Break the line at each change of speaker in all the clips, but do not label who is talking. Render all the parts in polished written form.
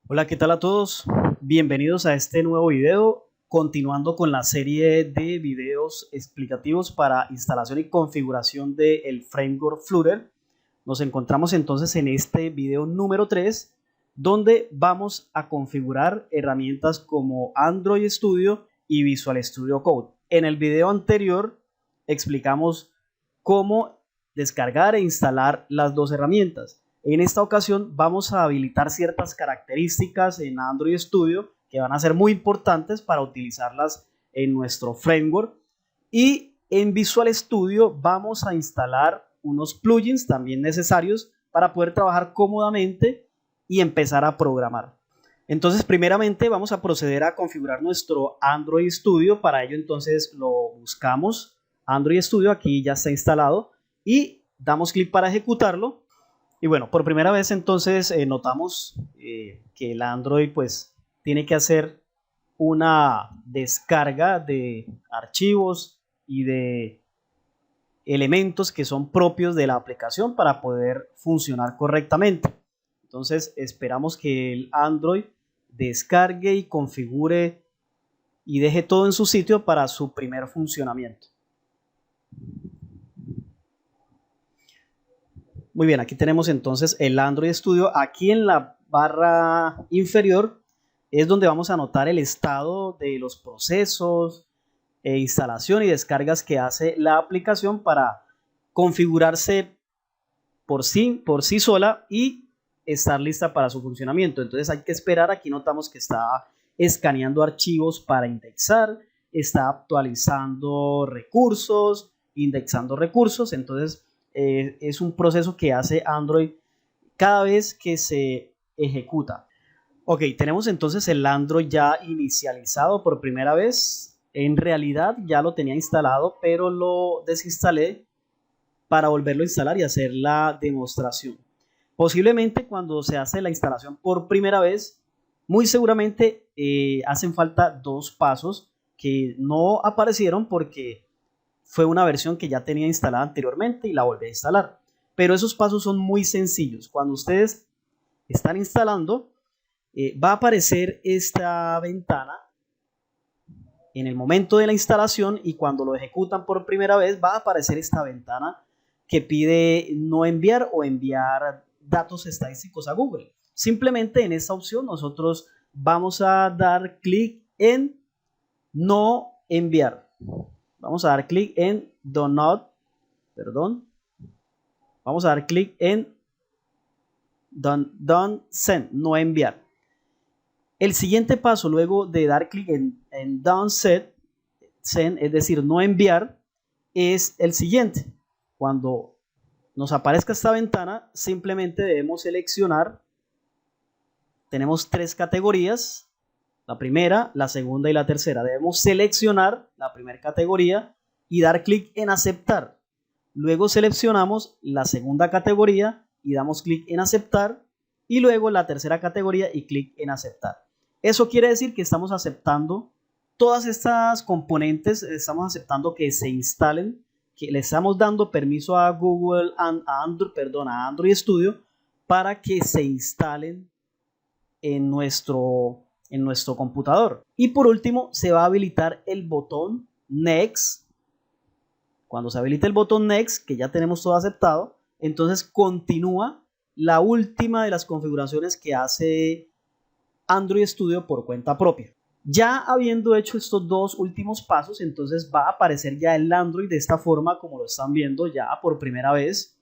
Hola, ¿qué tal a todos? Bienvenidos a este nuevo video, continuando con la serie de videos explicativos para instalación y configuración del framework Flutter. Nos encontramos entonces en este video número 3, donde vamos a configurar herramientas como Android Studio y Visual Studio Code. En el video anterior explicamos cómo descargar e instalar las dos herramientas. En esta ocasión vamos a habilitar ciertas características en Android Studio que van a ser muy importantes para utilizarlas en nuestro framework, y en Visual Studio vamos a instalar unos plugins también necesarios para poder trabajar cómodamente y empezar a programar. Entonces, primeramente vamos a proceder a configurar nuestro Android Studio. Para ello entonces lo buscamos, Android Studio, aquí ya está instalado, y damos clic para ejecutarlo. Y bueno, por primera vez entonces notamos que el Android pues tiene que hacer una descarga de archivos y de elementos que son propios de la aplicación para poder funcionar correctamente. Entonces esperamos que el Android descargue y configure y deje todo en su sitio para su primer funcionamiento. Muy bien, aquí tenemos entonces el Android Studio. Aquí en la barra inferior es donde vamos a anotar el estado de los procesos, instalación y descargas que hace la aplicación para configurarse por sí sola y estar lista para su funcionamiento. Entonces hay que esperar. Aquí notamos que está escaneando archivos para indexar, está actualizando recursos, indexando recursos. Entonces es un proceso que hace Android cada vez que se ejecuta. Ok, tenemos entonces el Android ya inicializado por primera vez. En realidad ya lo tenía instalado, pero lo desinstalé para volverlo a instalar y hacer la demostración. Posiblemente cuando se hace la instalación por primera vez, muy seguramente hacen falta dos pasos que no aparecieron porque fue una versión que ya tenía instalada anteriormente y la volví a instalar. Pero esos pasos son muy sencillos. Cuando ustedes están instalando, va a aparecer esta ventana en el momento de la instalación, y cuando lo ejecutan por primera vez va a aparecer esta ventana que pide no enviar o enviar datos estadísticos a Google. Simplemente en esta opción nosotros vamos a dar clic en no enviar. Vamos a dar clic en vamos a dar clic en don't send, no enviar. El siguiente paso luego de dar clic en don't send, es decir, no enviar, es el siguiente. Cuando nos aparezca esta ventana, simplemente debemos seleccionar. Tenemos tres categorías, la primera, la segunda y la tercera. Debemos seleccionar la primera categoría y dar clic en aceptar. Luego seleccionamos la segunda categoría y damos clic en aceptar, y luego la tercera categoría y clic en aceptar. Eso quiere decir que estamos aceptando todas estas componentes, estamos aceptando que se instalen, que le estamos dando permiso a Google, a Android Studio, para que se instalen en nuestro computador. Y por último, se va a habilitar el botón Next. Cuando se habilite el botón Next, que ya tenemos todo aceptado, entonces continúa la última de las configuraciones que hace Android Studio por cuenta propia. Ya habiendo hecho estos dos últimos pasos, entonces va a aparecer ya el Android de esta forma, como lo están viendo ya por primera vez.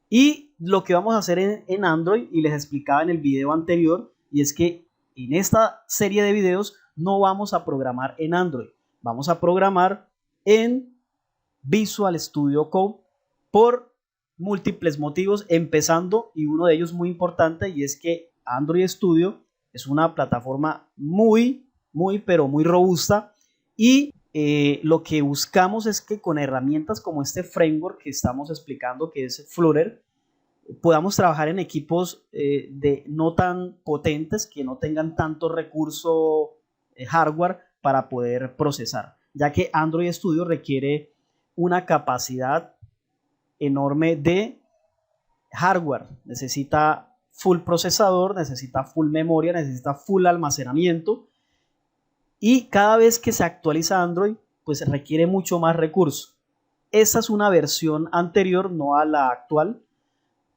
Y lo que vamos a hacer en Android, y les explicaba en el video anterior, y es que en esta serie de videos no vamos a programar en Android, vamos a programar en Visual Studio Code por múltiples motivos, empezando, y uno de ellos muy importante, y es que Android Studio es una plataforma muy robusta, y lo que buscamos es que con herramientas como este framework que estamos explicando, que es Flutter, podamos trabajar en equipos de no tan potentes, que no tengan tanto recurso hardware para poder procesar, ya que Android Studio requiere una capacidad enorme de hardware, necesita full procesador, necesita full memoria, necesita full almacenamiento, y cada vez que se actualiza Android pues requiere mucho más recursos. Esta es una versión anterior, no a la actual,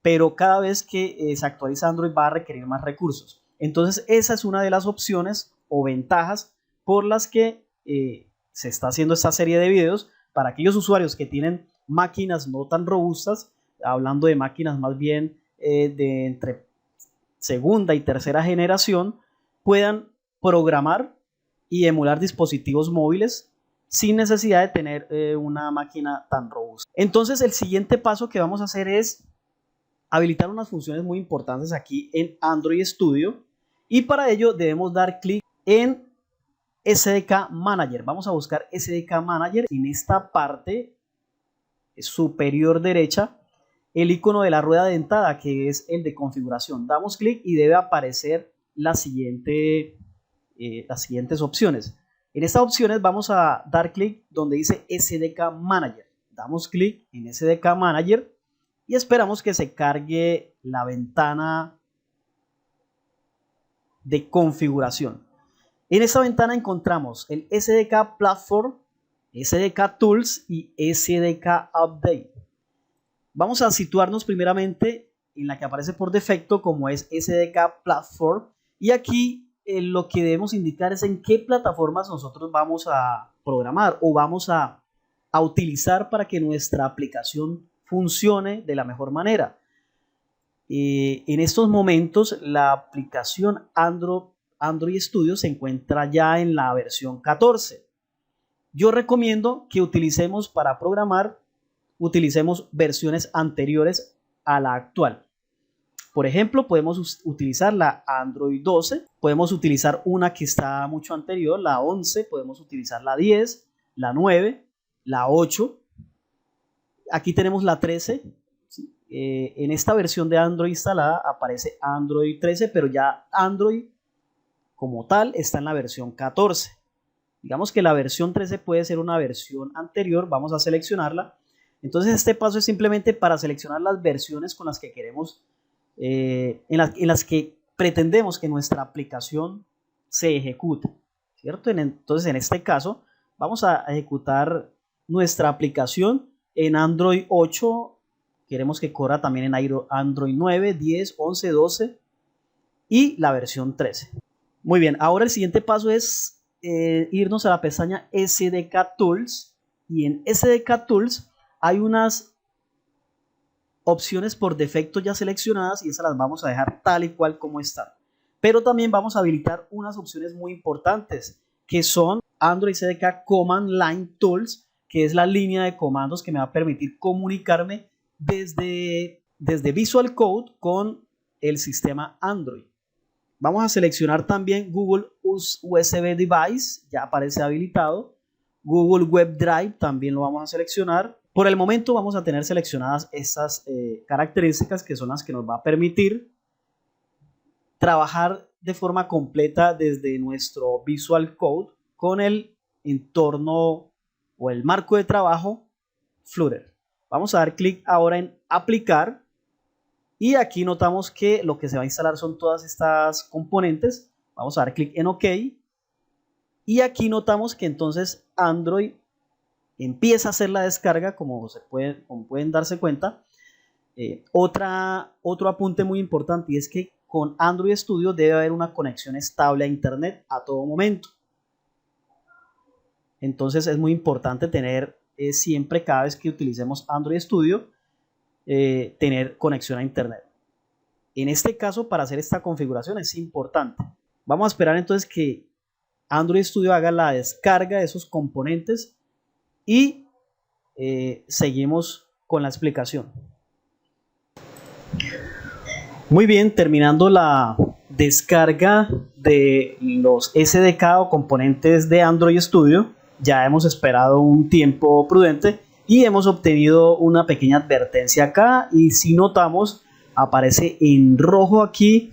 pero cada vez que se actualiza Android va a requerir más recursos. Entonces esa es una de las opciones o ventajas por las que se está haciendo esta serie de videos para aquellos usuarios que tienen máquinas no tan robustas, hablando de máquinas más bien de entre segunda y tercera generación, puedan programar y emular dispositivos móviles sin necesidad de tener una máquina tan robusta. Entonces el siguiente paso que vamos a hacer es habilitar unas funciones muy importantes aquí en Android Studio, y para ello debemos dar clic en SDK Manager. Vamos a buscar SDK Manager. En esta parte superior derecha, el icono de la rueda dentada, que es el de configuración. Damos clic y debe aparecer las siguientes opciones. En estas opciones vamos a dar clic donde dice SDK Manager. Damos clic en SDK Manager y esperamos que se cargue la ventana de configuración. En esta ventana encontramos el SDK Platform, SDK Tools y SDK Update. Vamos a situarnos primeramente en la que aparece por defecto, como es SDK Platform, y aquí lo que debemos indicar es en qué plataformas nosotros vamos a programar o vamos a utilizar para que nuestra aplicación funcione de la mejor manera. En estos momentos la aplicación Android Studio se encuentra ya en la versión 14. Yo recomiendo que utilicemos para programar, utilicemos versiones anteriores a la actual. Por ejemplo, podemos utilizar la Android 12, podemos utilizar una que está mucho anterior, la 11, podemos utilizar la 10, la 9, la 8. Aquí tenemos la 13. En esta versión de Android instalada aparece Android 13, pero ya Android como tal está en la versión 14. Digamos que la versión 13 puede ser una versión anterior, vamos a seleccionarla. Entonces este paso es simplemente para seleccionar las versiones con las que queremos, en las que pretendemos que nuestra aplicación se ejecute, ¿cierto? Entonces en este caso vamos a ejecutar nuestra aplicación en Android 8. Queremos que corra también en Android 9, 10, 11, 12 y la versión 13. Muy bien, ahora el siguiente paso es irnos a la pestaña SDK Tools, y en SDK Tools hay unas opciones por defecto ya seleccionadas y esas las vamos a dejar tal y cual como están. Pero también vamos a habilitar unas opciones muy importantes que son Android SDK Command Line Tools, que es la línea de comandos que me va a permitir comunicarme desde Visual Code con el sistema Android. Vamos a seleccionar también Google USB Device, ya aparece habilitado. Google Web Drive también lo vamos a seleccionar. Por el momento vamos a tener seleccionadas estas características, que son las que nos va a permitir trabajar de forma completa desde nuestro Visual Code con el entorno o el marco de trabajo Flutter. Vamos a dar clic ahora en aplicar, y aquí notamos que lo que se va a instalar son todas estas componentes. Vamos a dar clic en OK, y aquí notamos que entonces Android empieza a hacer la descarga, como pueden darse cuenta. Otro apunte muy importante, y es que con Android Studio debe haber una conexión estable a internet a todo momento. Entonces es muy importante tener siempre, cada vez que utilicemos Android Studio, tener conexión a internet. En este caso, para hacer esta configuración es importante. Vamos a esperar entonces que Android Studio haga la descarga de esos componentes y seguimos con la explicación. Muy bien, terminando la descarga de los SDK o componentes de Android Studio, ya hemos esperado un tiempo prudente y hemos obtenido una pequeña advertencia acá, y si notamos aparece en rojo aquí,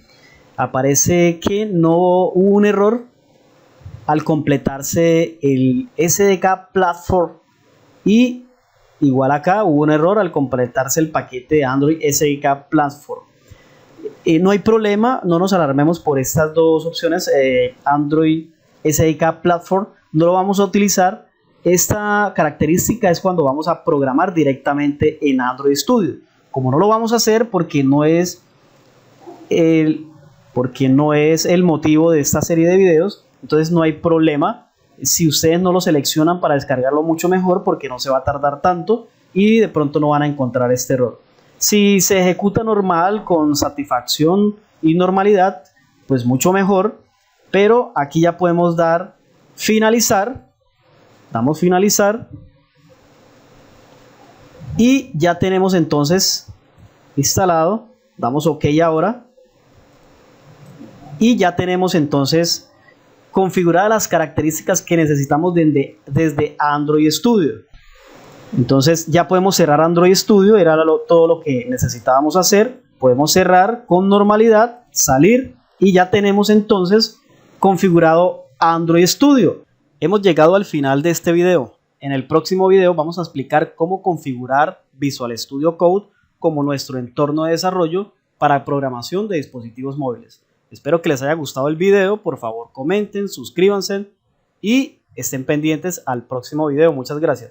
aparece que no hubo un error al completarse el SDK Platform, y igual acá hubo un error al completarse el paquete de Android SDK Platform. No hay problema, no nos alarmemos por estas dos opciones. Android SDK Platform no lo vamos a utilizar. Esta característica es cuando vamos a programar directamente en Android Studio. Como no lo vamos a hacer porque no es el motivo de esta serie de videos, entonces no hay problema. Si ustedes no lo seleccionan para descargarlo, mucho mejor, porque no se va a tardar tanto y de pronto no van a encontrar este error. Si se ejecuta normal, con satisfacción y normalidad, pues mucho mejor. Pero aquí ya podemos dar finalizar. Damos finalizar. Y ya tenemos entonces instalado. Damos OK ahora. Y ya tenemos entonces configuradas las características que necesitamos desde Android Studio. Entonces ya podemos cerrar Android Studio, era todo lo que necesitábamos hacer. Podemos cerrar con normalidad, salir y ya tenemos entonces configurado Android Studio. Hemos llegado al final de este video. En el próximo video vamos a explicar cómo configurar Visual Studio Code como nuestro entorno de desarrollo para programación de dispositivos móviles. Espero que les haya gustado el video. Por favor, comenten, suscríbanse y estén pendientes al próximo video. Muchas gracias.